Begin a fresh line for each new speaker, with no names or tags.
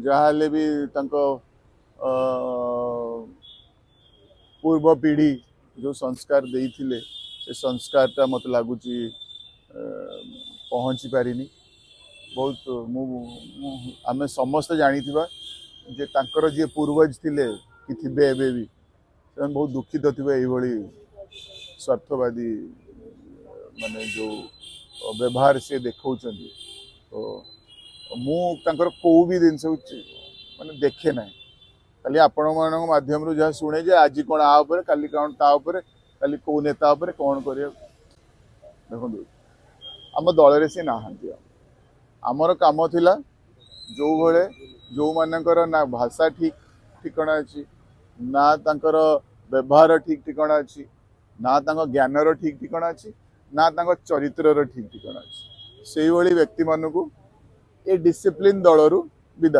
जहाँ भी पूर्व पीढ़ी जो संस्कार देइथिले से संस्कारटा मत लगुच पहुँची पारिनी बहुत आम समस्त जानी जे तांकर जे पूर्वज थिले कि थिबे एबे भी बहुत दुखित थिबे एभली स्वार्थवादी माने जो व्यवहार से देखौछन्ती तो मु तांकर को भी जिनस माने देखे ना खाली आपण मान माध्यम जहाँ शुणे जे आज कौन आ काली कौन ता काली कौ नेता कौन कर देखो आम दल सी नहांती आमर काम थिला जो भले जो मानकर ना भाषा ठीक ठिकाना अच्छी ना तांकर व्यवहार ठीक ठिकाना अच्छी ना तांको ज्ञानर ठीक ठिकाना अच्छी ना तांको चरित्रर ठीक ठिकाना अच्छी से व्यक्ति मानू ए डिसिप्लिन दलरू विदा